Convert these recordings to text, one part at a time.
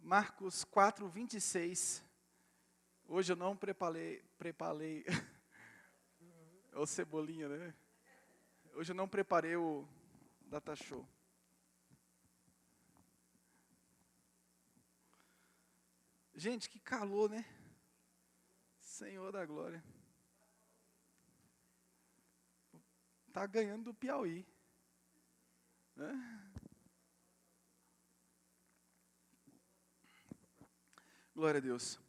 Marcos 4, 26. Hoje eu não preparei o Cebolinha, né? Hoje eu não preparei o data show. Gente, que calor, né? Senhor da glória. Tá ganhando do Piauí, né? Glória a Deus.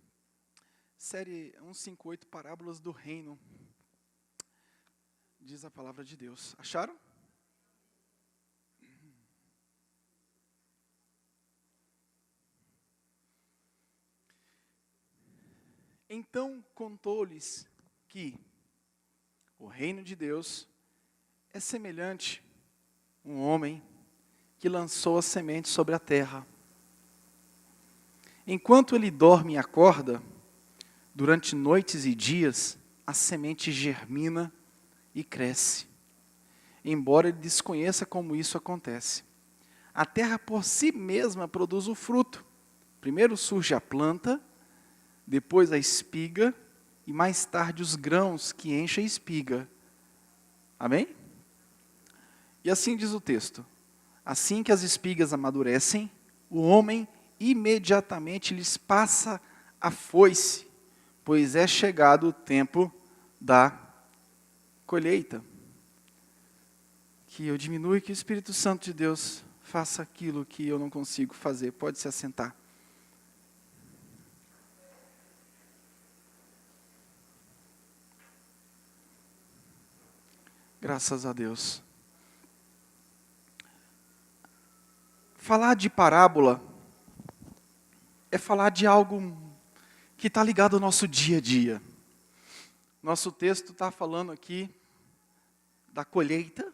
Série 158, Parábolas do Reino. Diz a palavra de Deus. Acharam? Então contou-lhes que o reino de Deus é semelhante a um homem que lançou a semente sobre a terra. Enquanto ele dorme e acorda, durante noites e dias, a semente germina e cresce, embora ele desconheça como isso acontece. A terra por si mesma produz o fruto. Primeiro surge a planta, depois a espiga, e mais tarde os grãos que enchem a espiga. Amém? E assim diz o texto: assim que as espigas amadurecem, o homem imediatamente lhes passa a foice, pois é chegado o tempo da colheita. Que eu diminua e que o Espírito Santo de Deus faça aquilo que eu não consigo fazer. Pode se assentar. Graças a Deus. Falar de parábola é falar de algo que está ligado ao nosso dia a dia. Nosso texto está falando aqui da colheita.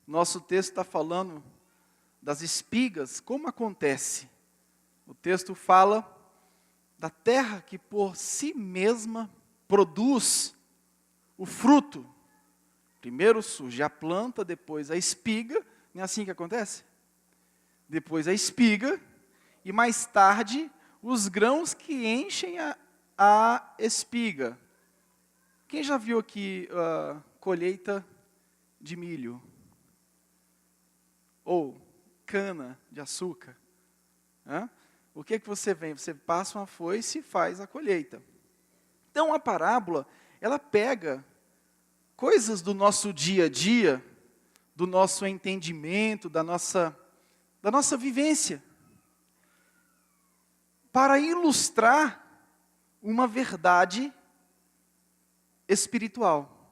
Nosso texto está falando das espigas. Como acontece? O texto fala da terra que por si mesma produz o fruto. Primeiro surge a planta, depois a espiga. Não é assim que acontece? Depois a espiga, e mais tarde os grãos que enchem a espiga. Quem já viu aqui colheita de milho? Ou cana de açúcar? O que você vem? Você passa uma foice e faz a colheita. Então a parábola, ela pega coisas do nosso dia a dia, do nosso entendimento, da nossa vivência, para ilustrar uma verdade espiritual.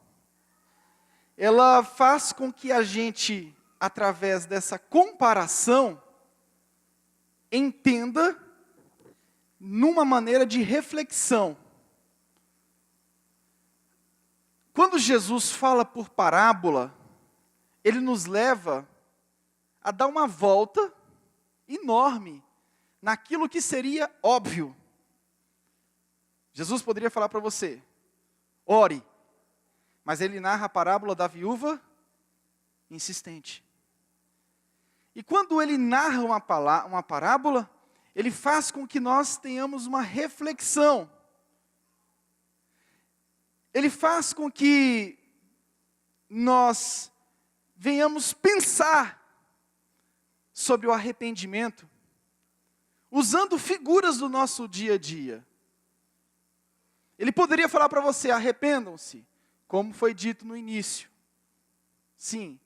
Ela faz com que a gente, através dessa comparação, entenda numa maneira de reflexão. Quando Jesus fala por parábola, ele nos leva a dar uma volta enorme naquilo que seria óbvio. Jesus poderia falar para você: ore, mas ele narra a parábola da viúva insistente. E quando ele narra uma parábola, ele faz com que nós tenhamos uma reflexão. Ele faz com que nós venhamos pensar sobre o arrependimento, usando figuras do nosso dia a dia. Ele poderia falar para você: arrependam-se, como foi dito no início. Sim,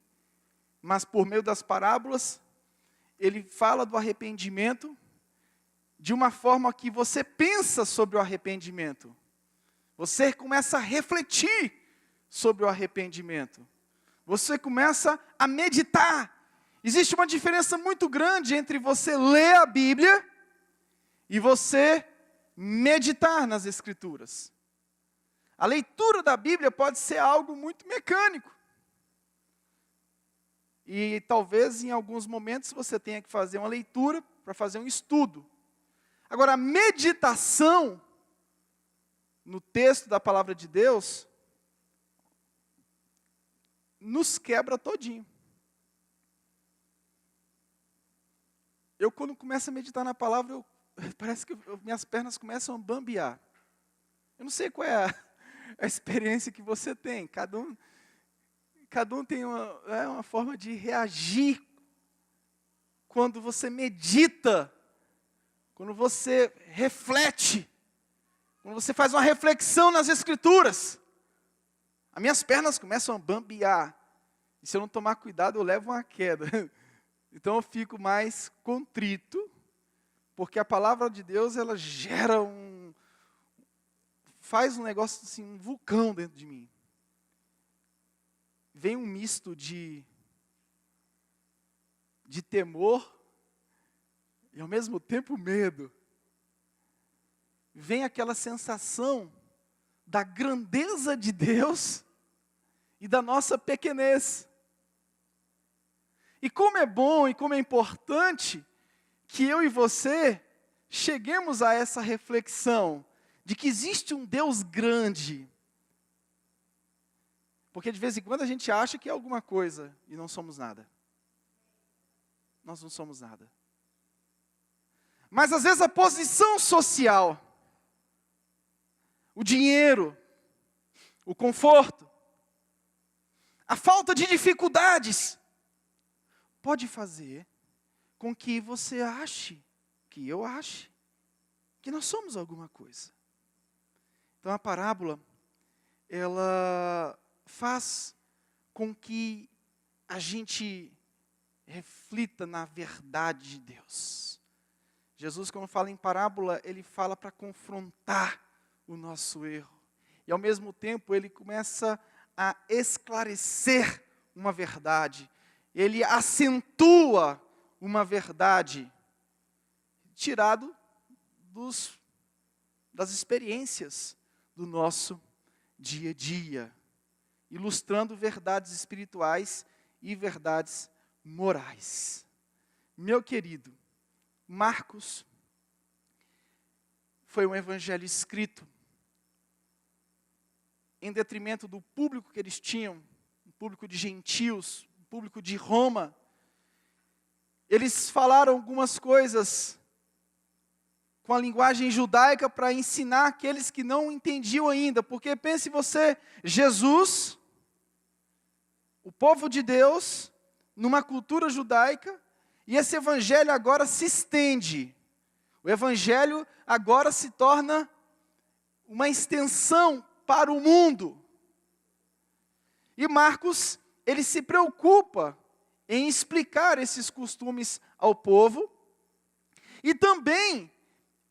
mas por meio das parábolas, ele fala do arrependimento de uma forma que você pensa sobre o arrependimento. Você começa a refletir sobre o arrependimento. Você começa a meditar. Existe uma diferença muito grande entre você ler a Bíblia e você meditar nas Escrituras. A leitura da Bíblia pode ser algo muito mecânico. E talvez em alguns momentos você tenha que fazer uma leitura para fazer um estudo. Agora, a meditação no texto da palavra de Deus nos quebra todinho. eu quando começo a meditar na palavra, parece que minhas pernas começam a bambear. Eu não sei qual é a experiência que você tem. Cada um tem uma forma de reagir quando você medita, quando você reflete, quando você faz uma reflexão nas Escrituras. As minhas pernas começam a bambear. E se eu não tomar cuidado, eu levo uma queda. Então eu fico mais contrito, porque a palavra de Deus, ela gera faz um negócio assim, um vulcão dentro de mim. Vem um misto de temor e ao mesmo tempo medo. Vem aquela sensação da grandeza de Deus e da nossa pequenez. E como é bom e como é importante que eu e você cheguemos a essa reflexão de que existe um Deus grande. Porque de vez em quando a gente acha que é alguma coisa e não somos nada. Nós não somos nada. Mas às vezes a posição social, o dinheiro, o conforto, a falta de dificuldades, pode fazer com que você ache, que eu ache, que nós somos alguma coisa. Então a parábola, ela faz com que a gente reflita na verdade de Deus. Jesus, quando fala em parábola, ele fala para confrontar o nosso erro. E ao mesmo tempo, ele começa a esclarecer uma verdade. Ele acentua uma verdade tirado das experiências do nosso dia a dia, ilustrando verdades espirituais e verdades morais. Meu querido, Marcos foi um evangelho escrito em detrimento do público que eles tinham, um público de gentios, um público de Roma. Eles falaram algumas coisas com a linguagem judaica para ensinar aqueles que não entendiam ainda. Porque pense você, Jesus, o povo de Deus, numa cultura judaica, e esse evangelho agora se estende. O evangelho agora se torna uma extensão para o mundo. E Marcos, ele se preocupa em explicar esses costumes ao povo. E também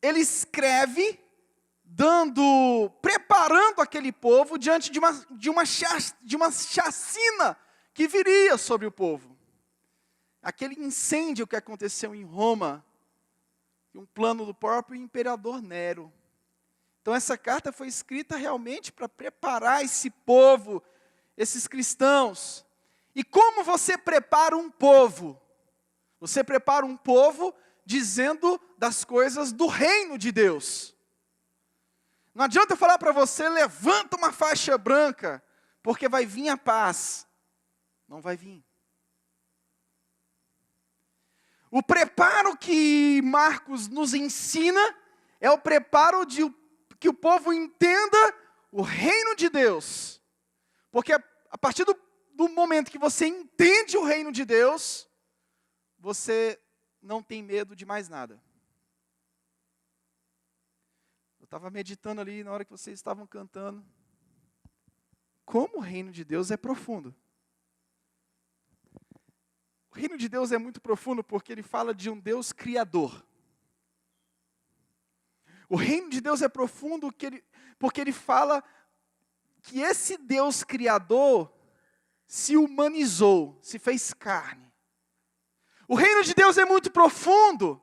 ele escreve preparando aquele povo diante de uma chacina que viria sobre o povo. Aquele incêndio que aconteceu em Roma, um plano do próprio imperador Nero. Então essa carta foi escrita realmente para preparar esse povo, esses cristãos. E como você prepara um povo? Você prepara um povo dizendo das coisas do reino de Deus. Não adianta eu falar para você, levanta uma faixa branca, porque vai vir a paz. Não vai vir. O preparo que Marcos nos ensina é o preparo que o povo entenda o reino de Deus. Porque a partir do momento que você entende o reino de Deus, você não tem medo de mais nada. Eu estava meditando ali na hora que vocês estavam cantando. Como o reino de Deus é profundo. O reino de Deus é muito profundo porque ele fala de um Deus criador. O reino de Deus é profundo porque ele fala que esse Deus criador se humanizou, se fez carne. O reino de Deus é muito profundo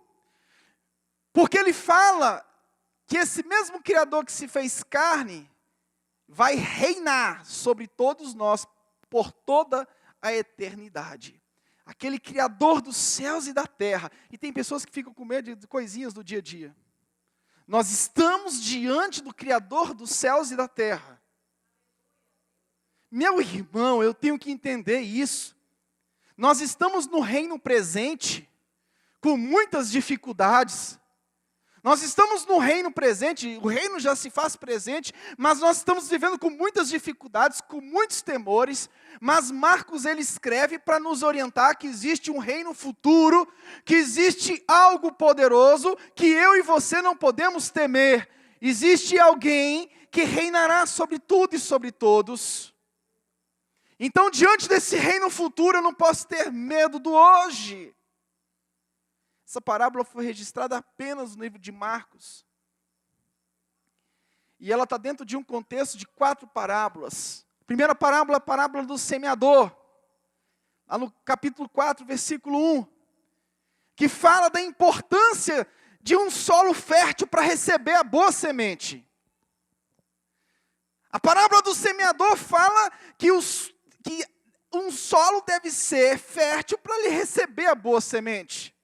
porque ele fala que esse mesmo criador que se fez carne vai reinar sobre todos nós por toda a eternidade. Aquele criador dos céus e da terra. E tem pessoas que ficam com medo de coisinhas do dia a dia. Nós estamos diante do criador dos céus e da terra. Meu irmão, eu tenho que entender isso. Nós estamos no reino presente com muitas dificuldades. Nós estamos no reino presente, o reino já se faz presente, mas nós estamos vivendo com muitas dificuldades, com muitos temores, mas Marcos ele escreve para nos orientar que existe um reino futuro, que existe algo poderoso, que eu e você não podemos temer. Existe alguém que reinará sobre tudo e sobre todos. Então, diante desse reino futuro, eu não posso ter medo do hoje. Essa parábola foi registrada apenas no livro de Marcos. E ela está dentro de um contexto de 4 parábolas. A primeira parábola é a parábola do semeador. Lá no capítulo 4, versículo 1. Que fala da importância de um solo fértil para receber a boa semente. A parábola do semeador fala que um solo deve ser fértil para lhe receber a boa semente.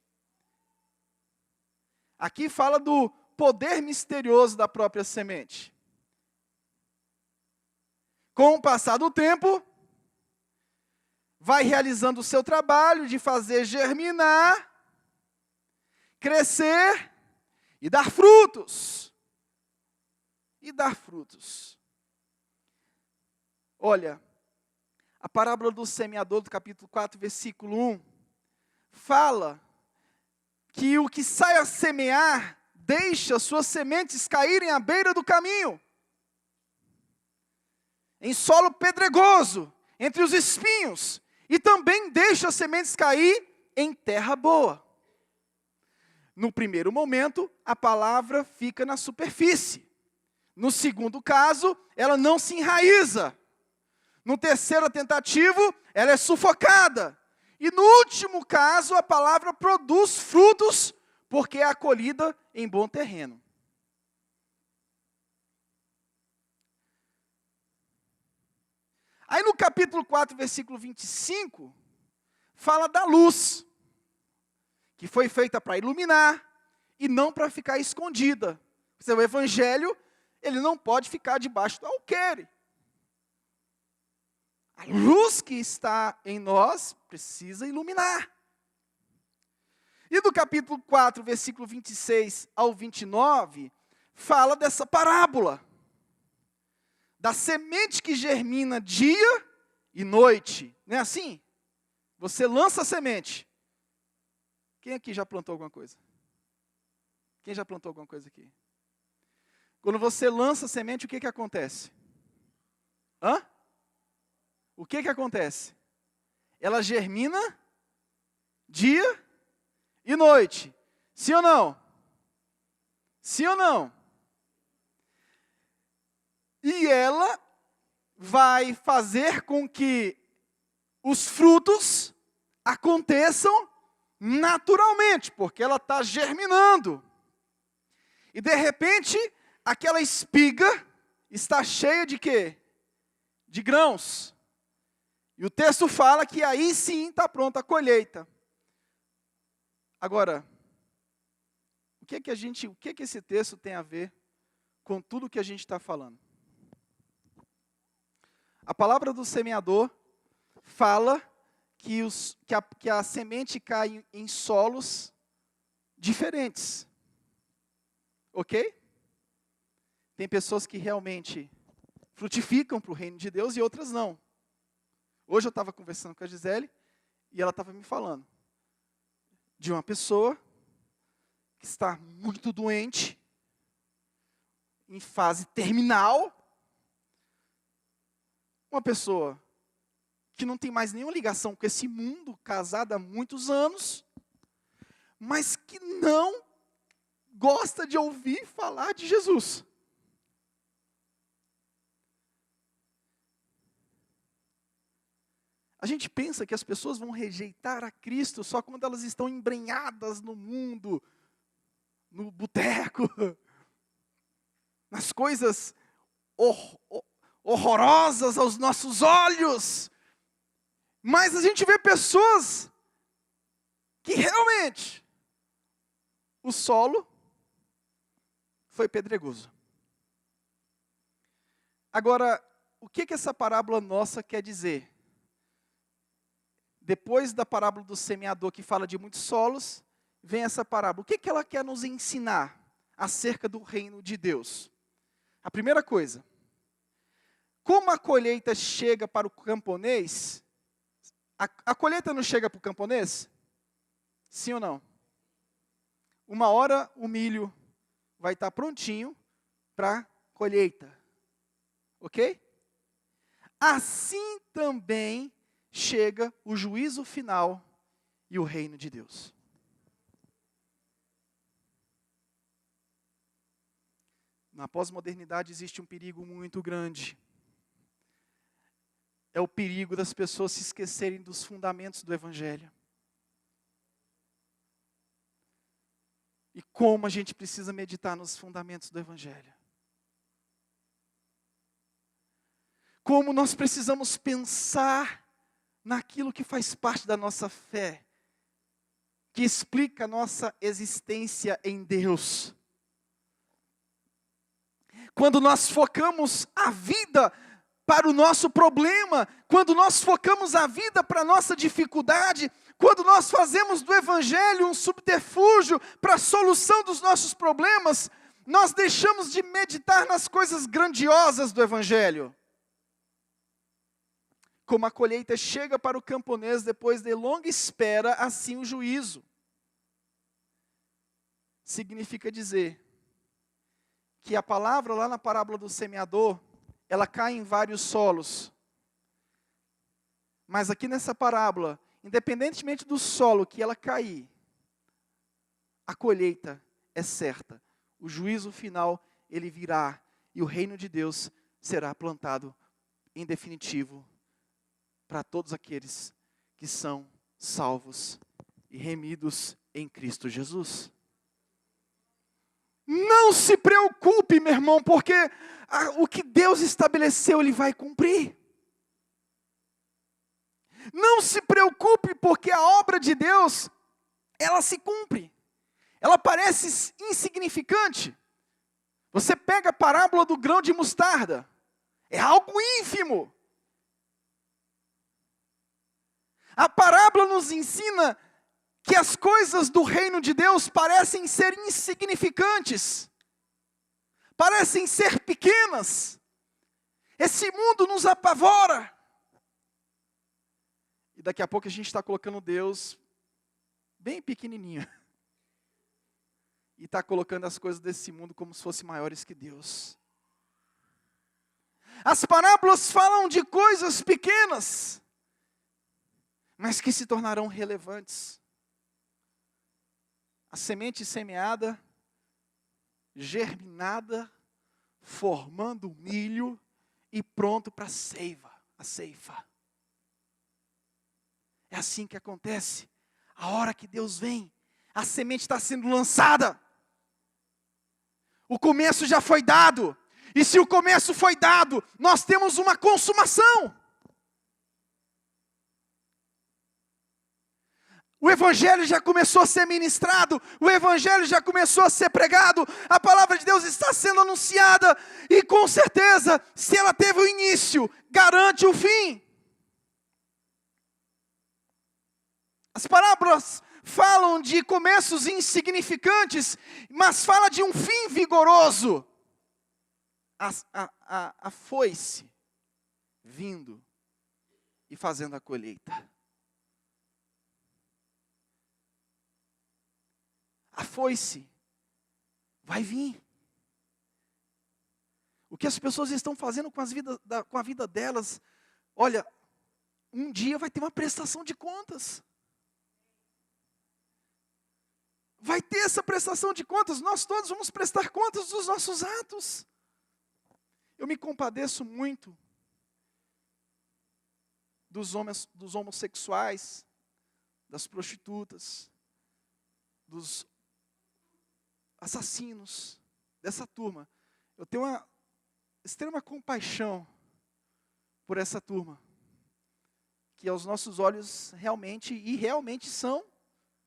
Aqui fala do poder misterioso da própria semente. Com o passar do tempo, vai realizando o seu trabalho de fazer germinar, crescer e dar frutos. E dar frutos. Olha, a parábola do semeador do capítulo 4, versículo 1, fala que o que sai a semear, deixa suas sementes caírem à beira do caminho, em solo pedregoso, entre os espinhos, e também deixa as sementes cair em terra boa. No primeiro momento, a palavra fica na superfície. No segundo caso, ela não se enraiza. No terceiro tentativo, ela é sufocada. E no último caso, a palavra produz frutos, porque é acolhida em bom terreno. Aí no capítulo 4, versículo 25, fala da luz, que foi feita para iluminar e não para ficar escondida. O evangelho, ele não pode ficar debaixo do alqueire. A luz que está em nós precisa iluminar. E do capítulo 4, versículo 26 ao 29, fala dessa parábola. Da semente que germina dia e noite. Não é assim? Você lança a semente. Quem aqui já plantou alguma coisa? Quem já plantou alguma coisa aqui? Quando você lança a semente, o que acontece? O que acontece? Ela germina dia e noite. Sim ou não? Sim ou não? E ela vai fazer com que os frutos aconteçam naturalmente, porque ela está germinando. E de repente, aquela espiga está cheia de quê? De grãos. E o texto fala que aí sim está pronta a colheita. Agora, o que esse texto tem a ver com tudo que a gente está falando? A palavra do semeador fala que a semente cai em solos diferentes. Ok? Tem pessoas que realmente frutificam para o reino de Deus e outras não. Hoje eu estava conversando com a Gisele e ela estava me falando de uma pessoa que está muito doente, em fase terminal, uma pessoa que não tem mais nenhuma ligação com esse mundo, casada há muitos anos, mas que não gosta de ouvir falar de Jesus. A gente pensa que as pessoas vão rejeitar a Cristo só quando elas estão embrenhadas no mundo, no boteco, nas coisas horrorosas aos nossos olhos. Mas a gente vê pessoas que realmente o solo foi pedregoso. Agora, o que essa parábola nossa quer dizer? Depois da parábola do semeador, que fala de muitos solos, vem essa parábola? O que ela quer nos ensinar acerca do reino de Deus? A primeira coisa, como a colheita chega para o camponês, a colheita não chega para o camponês? Sim ou não? Uma hora o milho vai estar prontinho para colheita. Ok? Assim também chega o juízo final e o reino de Deus. Na pós-modernidade existe um perigo muito grande. É o perigo das pessoas se esquecerem dos fundamentos do Evangelho. E como a gente precisa meditar nos fundamentos do Evangelho. Como nós precisamos pensar naquilo que faz parte da nossa fé, que explica a nossa existência em Deus. Quando nós focamos a vida para o nosso problema, quando nós focamos a vida para a nossa dificuldade, quando nós fazemos do Evangelho um subterfúgio para a solução dos nossos problemas, nós deixamos de meditar nas coisas grandiosas do Evangelho. Como a colheita chega para o camponês depois de longa espera, assim o juízo. Significa dizer que a palavra lá na parábola do semeador, ela cai em vários solos. Mas aqui nessa parábola, independentemente do solo que ela cair, a colheita é certa. O juízo final, ele virá e o reino de Deus será plantado em definitivo para todos aqueles que são salvos e remidos em Cristo Jesus. Não se preocupe, meu irmão, porque o que Deus estabeleceu, Ele vai cumprir. Não se preocupe, porque a obra de Deus, ela se cumpre. Ela parece insignificante. Você pega a parábola do grão de mostarda, é algo ínfimo. A parábola nos ensina que as coisas do reino de Deus parecem ser insignificantes, parecem ser pequenas. Esse mundo nos apavora. E daqui a pouco a gente está colocando Deus bem pequenininho. E está colocando as coisas desse mundo como se fossem maiores que Deus. As parábolas falam de coisas pequenas, mas que se tornarão relevantes. A semente semeada, germinada, formando milho e pronto para a ceifa. É assim que acontece. A hora que Deus vem, a semente está sendo lançada. O começo já foi dado. E se o começo foi dado, nós temos uma consumação. O Evangelho já começou a ser ministrado, o Evangelho já começou a ser pregado, a palavra de Deus está sendo anunciada, e com certeza, se ela teve o início, garante o fim. As parábolas falam de começos insignificantes, mas fala de um fim vigoroso. A foice vindo e fazendo a colheita. A foice vai vir. O que as pessoas estão fazendo com a vida delas, olha, um dia vai ter uma prestação de contas. Vai ter essa prestação de contas, nós todos vamos prestar contas dos nossos atos. Eu me compadeço muito dos homossexuais, das prostitutas, dos assassinos, dessa turma. Eu tenho uma extrema compaixão por essa turma, que aos nossos olhos realmente são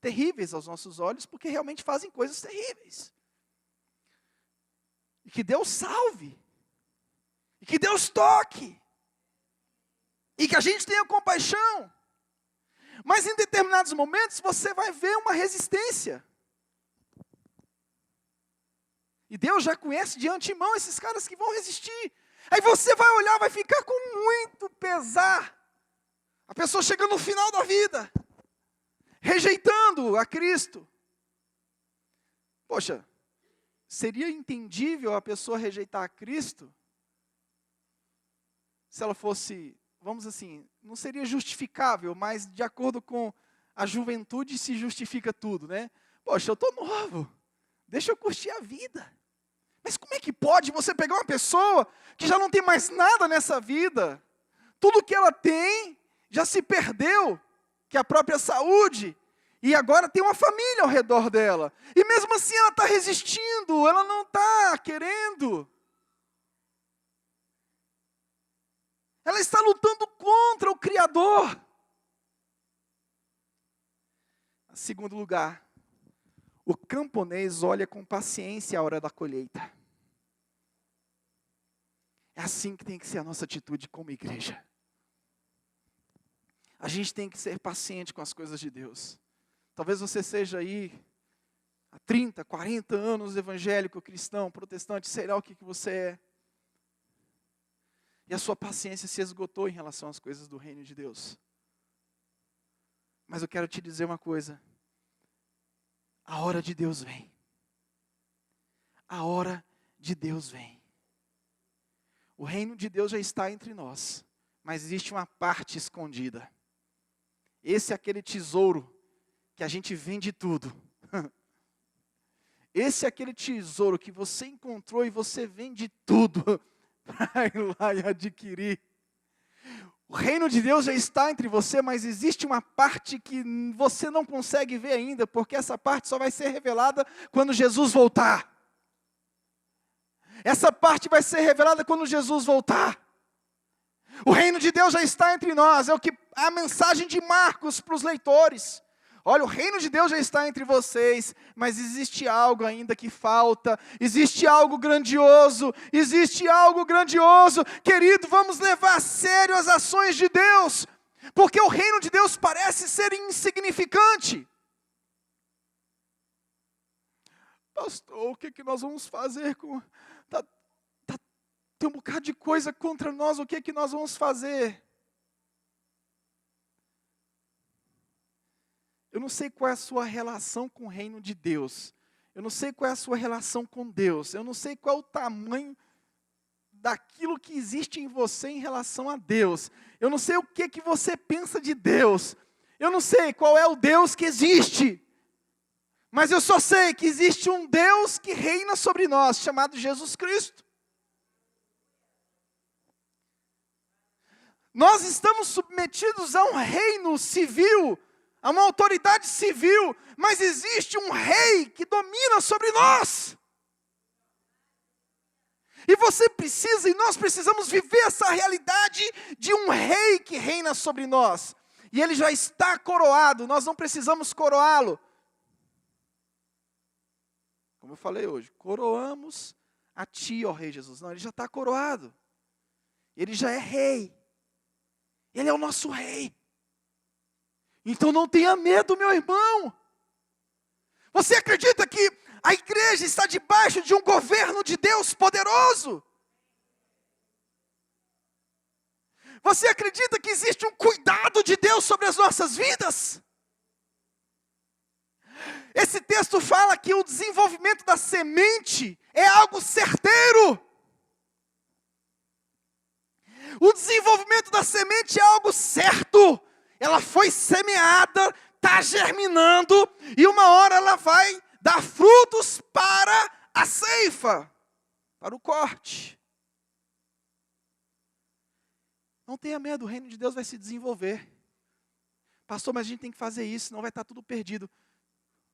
terríveis aos nossos olhos, porque realmente fazem coisas terríveis. E que Deus salve, e que Deus toque, e que a gente tenha compaixão. Mas em determinados momentos você vai ver uma resistência. E Deus já conhece de antemão esses caras que vão resistir. Aí você vai olhar, vai ficar com muito pesar. A pessoa chegando no final da vida, rejeitando a Cristo. Poxa, seria entendível a pessoa rejeitar a Cristo se ela fosse, vamos assim, não seria justificável, mas de acordo com a juventude se justifica tudo, né? Poxa, eu estou novo, deixa eu curtir a vida. Mas como é que pode você pegar uma pessoa que já não tem mais nada nessa vida? Tudo que ela tem já se perdeu, que é a própria saúde, e agora tem uma família ao redor dela. E mesmo assim ela está resistindo, ela não está querendo. Ela está lutando contra o Criador. Em segundo lugar, o camponês olha com paciência a hora da colheita. É assim que tem que ser a nossa atitude como igreja. A gente tem que ser paciente com as coisas de Deus. Talvez você seja aí há 30, 40 anos evangélico, cristão, protestante, sei lá o que você é. E a sua paciência se esgotou em relação às coisas do reino de Deus. Mas eu quero te dizer uma coisa. A hora de Deus vem. A hora de Deus vem. O reino de Deus já está entre nós, mas existe uma parte escondida. Esse é aquele tesouro que a gente vende tudo. Esse é aquele tesouro que você encontrou e você vende tudo para ir lá e adquirir. O reino de Deus já está entre você, mas existe uma parte que você não consegue ver ainda, porque essa parte só vai ser revelada quando Jesus voltar. Essa parte vai ser revelada quando Jesus voltar. O reino de Deus já está entre nós, é o que a mensagem de Marcos para os leitores. Olha, o reino de Deus já está entre vocês, mas existe algo ainda que falta, existe algo grandioso, Querido, vamos levar a sério as ações de Deus, porque o reino de Deus parece ser insignificante. Pastor, o que nós vamos fazer com... Tem um bocado de coisa contra nós, o que nós vamos fazer? Eu não sei qual é a sua relação com o reino de Deus. Eu não sei qual é a sua relação com Deus. Eu não sei qual é o tamanho daquilo que existe em você em relação a Deus. Eu não sei o que você pensa de Deus. Eu não sei qual é o Deus que existe. Mas eu só sei que existe um Deus que reina sobre nós, chamado Jesus Cristo. Nós estamos submetidos a um reino civil, a uma autoridade civil, mas existe um rei que domina sobre nós. E você precisa, e nós precisamos viver essa realidade de um rei que reina sobre nós. E ele já está coroado, nós não precisamos coroá-lo. Como eu falei hoje, coroamos a ti, ó Rei Jesus. Não, ele já está coroado. Ele já é rei. Ele é o nosso rei. Então não tenha medo, meu irmão. Você acredita que a igreja está debaixo de um governo de Deus poderoso? Você acredita que existe um cuidado de Deus sobre as nossas vidas? Esse texto fala que o desenvolvimento da semente é algo certeiro. O desenvolvimento da semente é algo certo. Ela foi semeada, está germinando, e uma hora ela vai dar frutos para a ceifa, para o corte. Não tenha medo, o reino de Deus vai se desenvolver. Pastor, mas a gente tem que fazer isso, senão vai estar tudo perdido.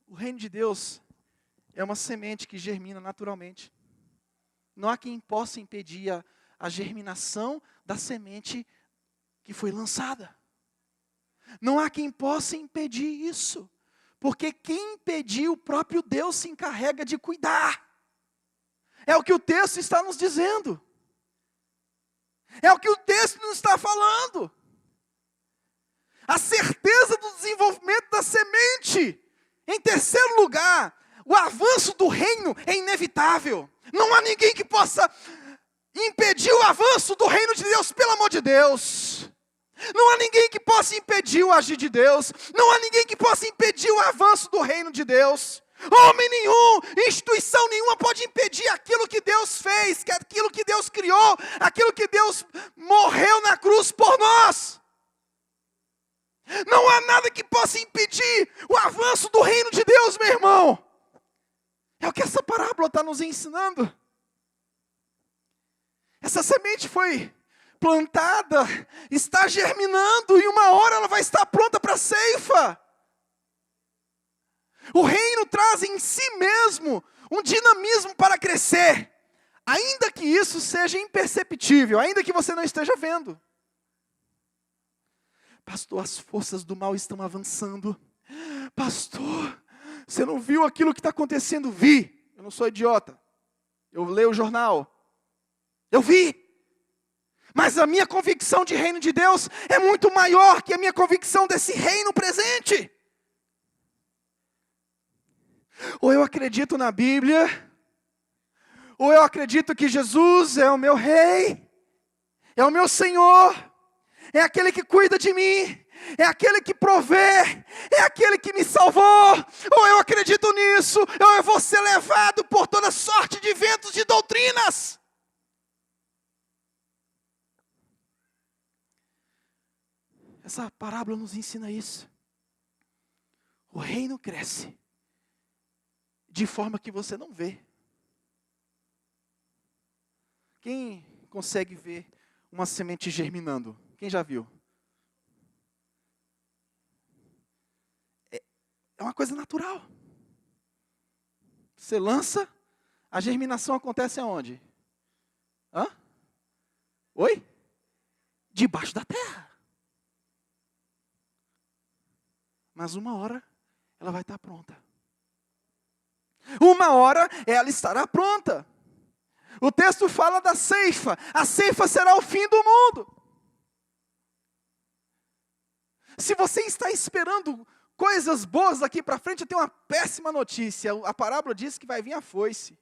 O reino de Deus é uma semente que germina naturalmente. Não há quem possa impedir a germinação da semente que foi lançada. Não há quem possa impedir isso. Porque quem impedir, o próprio Deus se encarrega de cuidar. É o que o texto está nos dizendo. É o que o texto nos está falando. A certeza do desenvolvimento da semente. Em terceiro lugar, o avanço do reino é inevitável. Não há ninguém que possa impedir o avanço do reino de Deus, pelo amor de Deus. Não há ninguém que possa impedir o agir de Deus. Não há ninguém que possa impedir o avanço do reino de Deus. Homem nenhum, instituição nenhuma pode impedir aquilo que Deus fez, aquilo que Deus criou, aquilo que Deus morreu na cruz por nós. Não há nada que possa impedir o avanço do reino de Deus, meu irmão. É o que essa parábola está nos ensinando. Essa semente foi plantada, está germinando, e uma hora ela vai estar pronta para a ceifa. O reino traz em si mesmo um dinamismo para crescer, ainda que isso seja imperceptível, ainda que você não esteja vendo. Pastor, as forças do mal estão avançando. Pastor, você não viu aquilo que está acontecendo? Vi. Eu não sou idiota. Eu leio o jornal. Eu vi. Mas a minha convicção de reino de Deus é muito maior que a minha convicção desse reino presente. Ou eu acredito na Bíblia, ou eu acredito que Jesus é o meu rei, é o meu Senhor, é aquele que cuida de mim, é aquele que provê, é aquele que me salvou. Ou eu acredito nisso, ou eu vou ser levado por toda sorte de ventos de doutrinas. Essa parábola nos ensina isso. O reino cresce de forma que você não vê. Quem consegue ver uma semente germinando? Quem já viu? É uma coisa natural. Você lança, a germinação acontece aonde? Hã? Oi? Debaixo da terra. Mas uma hora ela vai estar pronta. Uma hora ela estará pronta. O texto fala da ceifa. A ceifa será o fim do mundo. Se você está esperando coisas boas daqui para frente, eu tenho uma péssima notícia. A parábola diz que vai vir a foice.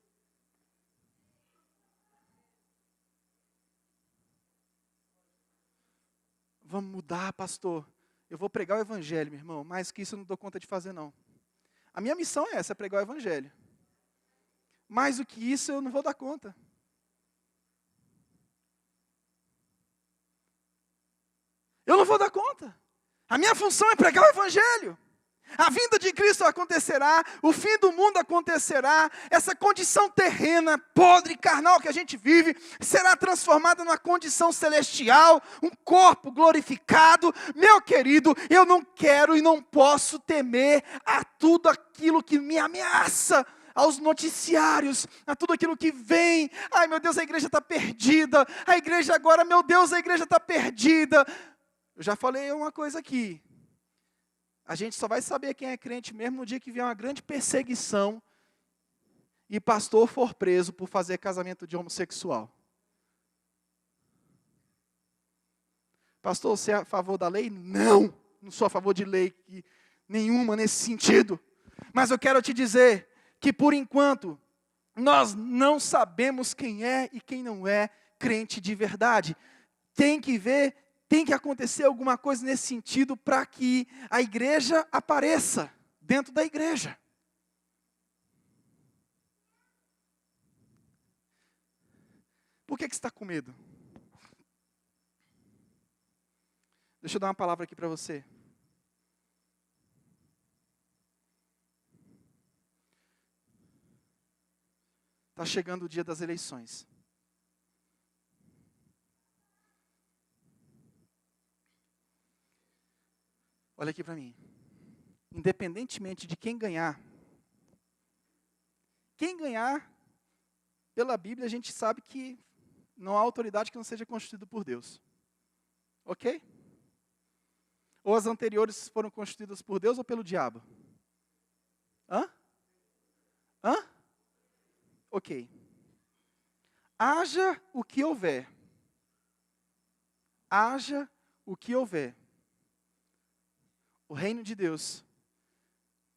Vamos mudar, pastor. Eu vou pregar o evangelho, meu irmão. Mais que isso eu não dou conta de fazer, não. A minha missão é essa, é pregar o evangelho. Mais do que isso eu não vou dar conta. Eu não vou dar conta. A minha função é pregar o evangelho. A vinda de Cristo acontecerá, o fim do mundo acontecerá, essa condição terrena, podre, carnal que a gente vive, será transformada numa condição celestial, um corpo glorificado. Meu querido, eu não quero e não posso temer a tudo aquilo que me ameaça, aos noticiários, a tudo aquilo que vem. Ai meu Deus, a igreja está perdida, a igreja agora, meu Deus, a igreja está perdida. Eu já falei uma coisa aqui. A gente só vai saber quem é crente mesmo no dia que vier uma grande perseguição e pastor for preso por fazer casamento de homossexual. Pastor, você é a favor da lei? Não, não sou a favor de lei nenhuma nesse sentido. Mas eu quero te dizer que por enquanto nós não sabemos quem é e quem não é crente de verdade. Tem que ver. Tem que acontecer alguma coisa nesse sentido para que a igreja apareça dentro da igreja. Por que você está com medo? Deixa eu dar uma palavra aqui para você. Está chegando o dia das eleições. Olha aqui para mim. Independentemente de quem ganhar, pela Bíblia a gente sabe que não há autoridade que não seja constituída por Deus. Ok? Ou as anteriores foram constituídas por Deus ou pelo diabo? Hã? Ok. Haja o que houver. Haja o que houver. O reino de Deus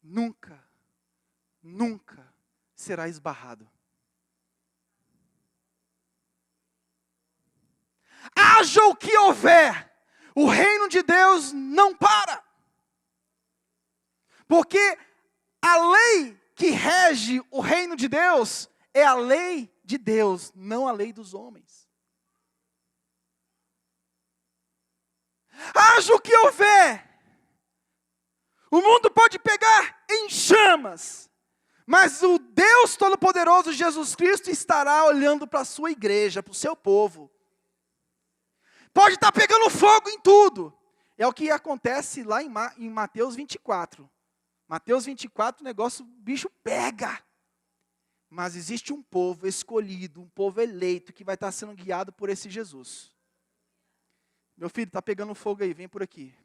nunca nunca será esbarrado. Haja o que houver, o reino de Deus não para. Porque a lei que rege o reino de Deus é a lei de Deus, não a lei dos homens. Haja o que houver, o mundo pode pegar em chamas, mas o Deus Todo-Poderoso, Jesus Cristo, estará olhando para a sua igreja, para o seu povo. Pode estar pegando fogo em tudo. É o que acontece lá em Mateus 24. Mateus 24, o negócio, o bicho pega. Mas existe um povo escolhido, um povo eleito, que vai estar sendo guiado por esse Jesus. Meu filho, está pegando fogo aí, vem por aqui.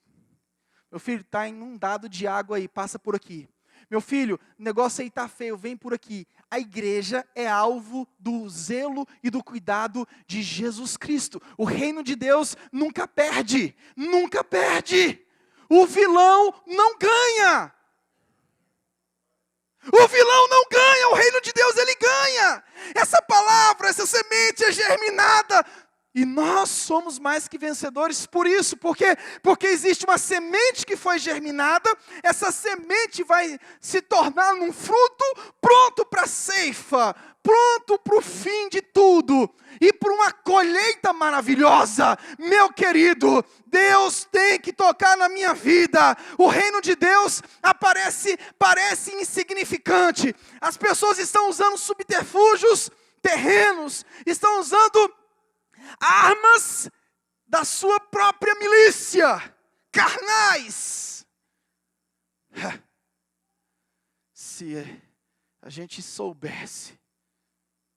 Meu filho, está inundado de água aí, passa por aqui. Meu filho, o negócio aí está feio, vem por aqui. A igreja é alvo do zelo e do cuidado de Jesus Cristo. O reino de Deus nunca perde, nunca perde. O vilão não ganha. O vilão não ganha, o reino de Deus ele ganha. Essa palavra, essa semente é germinada. E nós somos mais que vencedores por isso, porque existe uma semente que foi germinada, essa semente vai se tornar um fruto pronto para a ceifa, pronto para o fim de tudo, e para uma colheita maravilhosa. Meu querido, Deus tem que tocar na minha vida. O reino de Deus parece insignificante, as pessoas estão usando subterfúgios terrenos, estão usando armas da sua própria milícia, carnais. Se a gente soubesse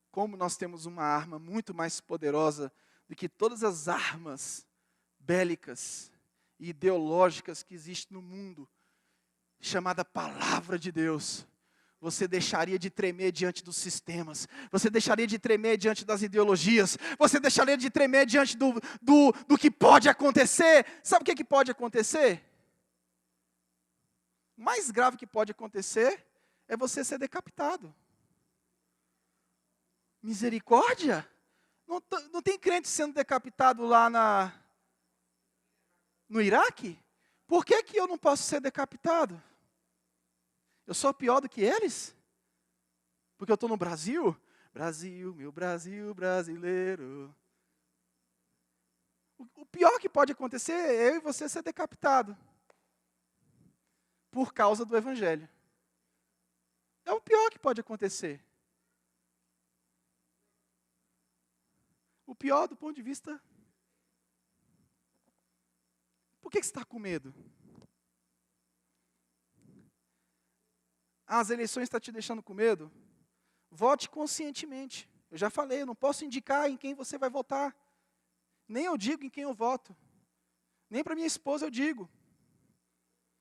como nós temos uma arma muito mais poderosa do que todas as armas bélicas e ideológicas que existem no mundo, chamada Palavra de Deus, você deixaria de tremer diante dos sistemas, você deixaria de tremer diante das ideologias, você deixaria de tremer diante do que pode acontecer. Sabe o que pode acontecer? O mais grave que pode acontecer é você ser decapitado. Misericórdia? Não tem crente sendo decapitado lá no Iraque? Por que eu não posso ser decapitado? Eu sou pior do que eles? Porque eu estou no Brasil? Brasil, meu Brasil brasileiro. O pior que pode acontecer é eu e você ser decapitado. Por causa do Evangelho. É o pior que pode acontecer. O pior do ponto de vista... Por que você está com medo? As eleições estão te deixando com medo? Vote conscientemente. Eu já falei, eu não posso indicar em quem você vai votar. Nem eu digo em quem eu voto. Nem para minha esposa eu digo.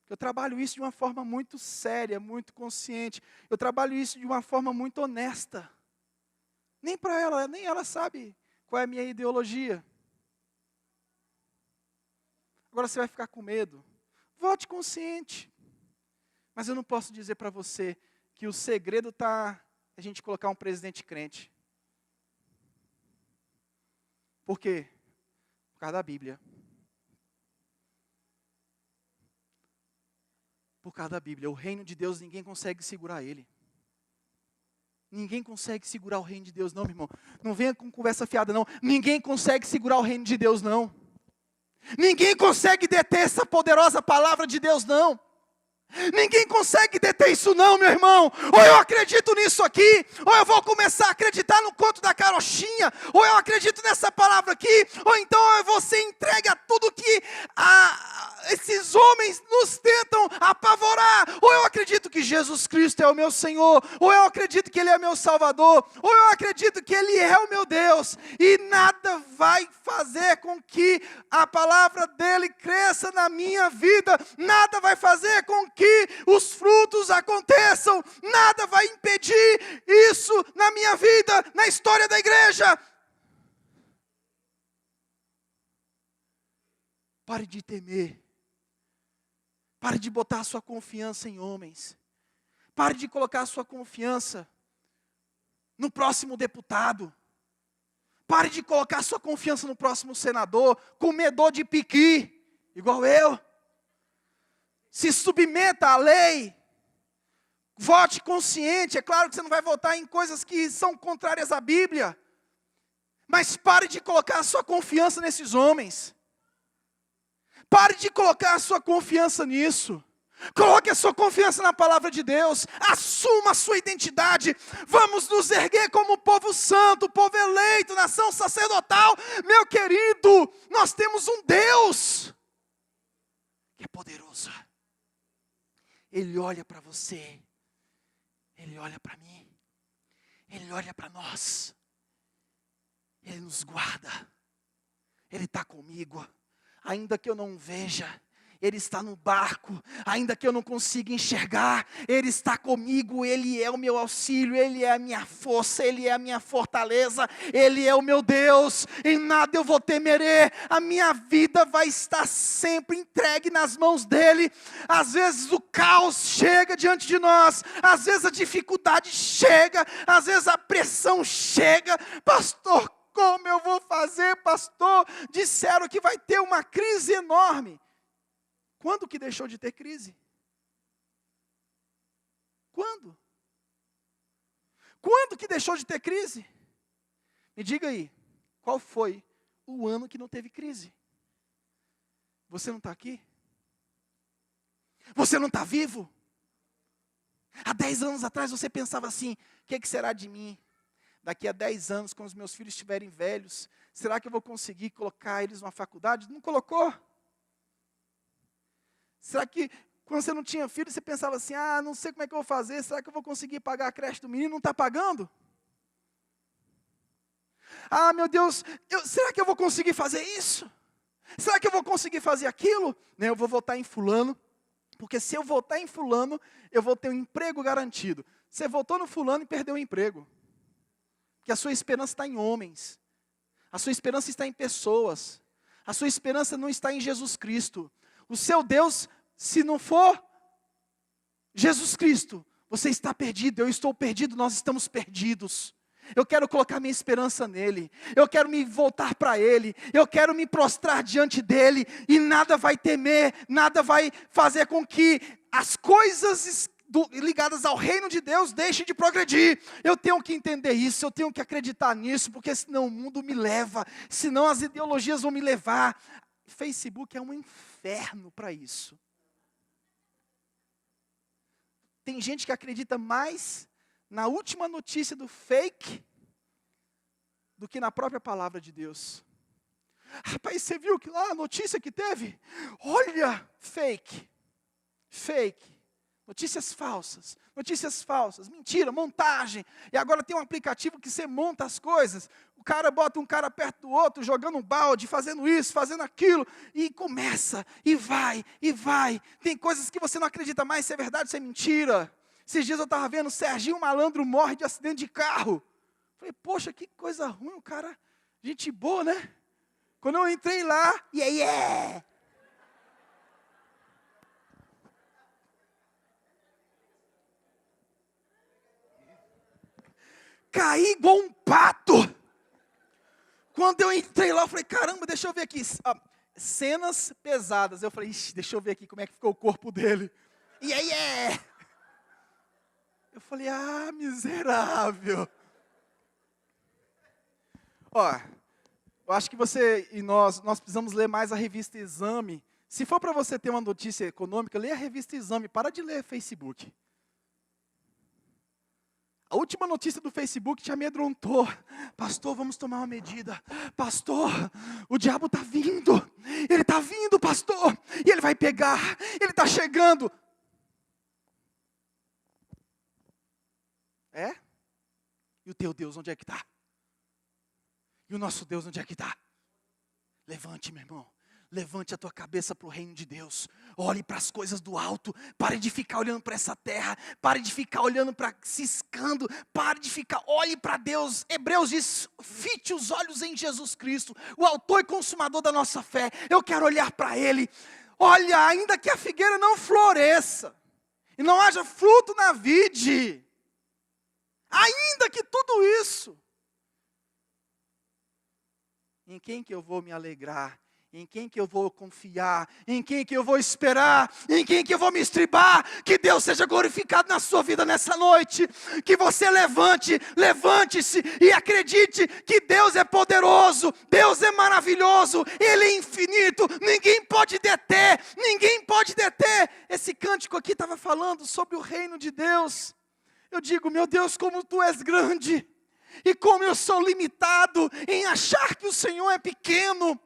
Eu trabalho isso de uma forma muito séria, muito consciente. Eu trabalho isso de uma forma muito honesta. Nem para ela, nem ela sabe qual é a minha ideologia. Agora você vai ficar com medo. Vote consciente. Mas eu não posso dizer para você que o segredo está a gente colocar um presidente crente. Por quê? Por causa da Bíblia. Por causa da Bíblia. O reino de Deus, ninguém consegue segurar ele. Ninguém consegue segurar o reino de Deus, não, meu irmão. Não venha com conversa fiada, não. Ninguém consegue segurar o reino de Deus, não. Ninguém consegue deter essa poderosa palavra de Deus, não. Ninguém consegue deter isso não, meu irmão. Ou eu acredito nisso aqui, ou eu vou começar a acreditar no conto da carochinha, ou eu acredito nessa palavra aqui, ou então eu vou ser entregue a tudo que esses homens nos tentam apavorar. Ou eu acredito que Jesus Cristo é o meu Senhor, ou eu acredito que Ele é meu Salvador, ou eu acredito que Ele é o meu Deus, e nada vai fazer com que a palavra dEle cresça na minha vida, nada vai fazer com que os frutos aconteçam, nada vai impedir isso na minha vida, na história da igreja. Pare de temer, pare de botar a sua confiança em homens, Pare de colocar a sua confiança no próximo deputado. Pare de colocar a sua confiança no próximo senador, comedor de piqui, igual eu. Se submeta à lei. Vote consciente. É claro que você não vai votar em coisas que são contrárias à Bíblia. Mas pare de colocar a sua confiança nesses homens. Pare de colocar a sua confiança nisso. Coloque a sua confiança na palavra de Deus. Assuma a sua identidade. Vamos nos erguer como povo santo, povo eleito, nação sacerdotal. Meu querido, nós temos um Deus que é poderoso. Ele olha para você. Ele olha para mim. Ele olha para nós. Ele nos guarda. Ele está comigo. Ainda que eu não veja, Ele está no barco, ainda que eu não consiga enxergar, Ele está comigo, Ele é o meu auxílio, Ele é a minha força, Ele é a minha fortaleza, Ele é o meu Deus, em nada eu vou temerei, a minha vida vai estar sempre entregue nas mãos dEle. Às vezes o caos chega diante de nós, às vezes a dificuldade chega, às vezes a pressão chega, pastor, como eu vou fazer, pastor? Disseram que vai ter uma crise enorme. Quando que deixou de ter crise? Quando? Quando que deixou de ter crise? Me diga aí, qual foi o ano que não teve crise? Você não está aqui? Você não está vivo? Há 10 anos atrás você pensava assim, o que será de mim? Daqui a 10 anos, quando os meus filhos estiverem velhos, será que eu vou conseguir colocar eles numa faculdade? Não colocou? Será que quando você não tinha filho, você pensava assim, não sei como é que eu vou fazer, será que eu vou conseguir pagar a creche do menino? Não está pagando? Meu Deus, será que eu vou conseguir fazer isso? Será que eu vou conseguir fazer aquilo? Não, eu vou votar em fulano, porque se eu votar em fulano, eu vou ter um emprego garantido. Você votou no fulano e perdeu o emprego. Porque a sua esperança está em homens. A sua esperança está em pessoas. A sua esperança não está em Jesus Cristo. O seu Deus, se não for Jesus Cristo, você está perdido, eu estou perdido, nós estamos perdidos. Eu quero colocar minha esperança nele. Eu quero me voltar para ele. Eu quero me prostrar diante dele. E nada vai temer, nada vai fazer com que as coisas ligadas ao reino de Deus deixem de progredir. Eu tenho que entender isso, eu tenho que acreditar nisso, porque senão o mundo me leva, senão as ideologias vão me levar. Facebook é um inferno para isso. Tem gente que acredita mais na última notícia do fake do que na própria palavra de Deus. Rapaz, você viu que lá a notícia que teve? Olha, fake, notícias falsas, mentira, montagem. E agora tem um aplicativo que você monta as coisas. O cara bota um cara perto do outro, jogando um balde, fazendo isso, fazendo aquilo. E começa, e vai. Tem coisas que você não acredita mais se é verdade, se é mentira. Esses dias eu estava vendo, Serginho Malandro morre de acidente de carro. Falei, poxa, que coisa ruim, o cara, gente boa, né? Quando eu entrei lá, caí igual um pato. Quando eu entrei lá, eu falei, caramba, deixa eu ver aqui. Cenas pesadas. Eu falei, deixa eu ver aqui como é que ficou o corpo dele. Eu falei, miserável. Eu acho que você e nós precisamos ler mais a revista Exame. Se for para você ter uma notícia econômica, leia a revista Exame, para de ler Facebook. A última notícia do Facebook te amedrontou. Pastor, vamos tomar uma medida. Pastor, o diabo está vindo. Ele está vindo, pastor. E ele vai pegar. Ele está chegando. É? E o teu Deus, onde é que está? E o nosso Deus, onde é que está? Levante, meu irmão. Levante a tua cabeça para o reino de Deus. Olhe para as coisas do alto. Pare de ficar olhando para essa terra. Pare de ficar olhando para ciscando. Pare de ficar, olhe para Deus. Hebreus diz, fite os olhos em Jesus Cristo, o autor e consumador da nossa fé. Eu quero olhar para Ele. Olha, ainda que a figueira não floresça, e não haja fruto na vide, ainda que tudo isso, em quem que eu vou me alegrar? Em quem que eu vou confiar? Em quem que eu vou esperar? Em quem que eu vou me estribar? Que Deus seja glorificado na sua vida nessa noite. Que você levante-se e acredite que Deus é poderoso, Deus é maravilhoso, Ele é infinito, ninguém pode deter. Esse cântico aqui estava falando sobre o reino de Deus. Eu digo, meu Deus, como Tu és grande, e como eu sou limitado em achar que o Senhor é pequeno.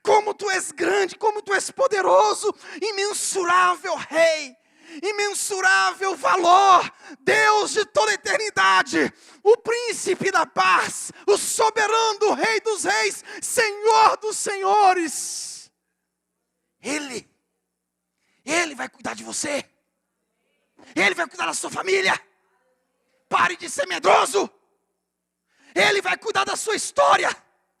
Como Tu és grande, como Tu és poderoso, imensurável Rei, imensurável valor, Deus de toda a eternidade, o príncipe da paz, o soberano Rei dos reis, Senhor dos senhores. Ele vai cuidar de você, Ele vai cuidar da sua família. Pare de ser medroso. Ele vai cuidar da sua história.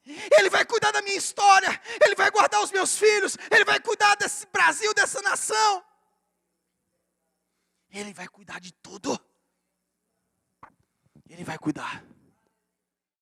Ele vai cuidar da minha história. Ele vai guardar os meus filhos. Ele vai cuidar desse Brasil, dessa nação. Ele vai cuidar de tudo. Ele vai cuidar.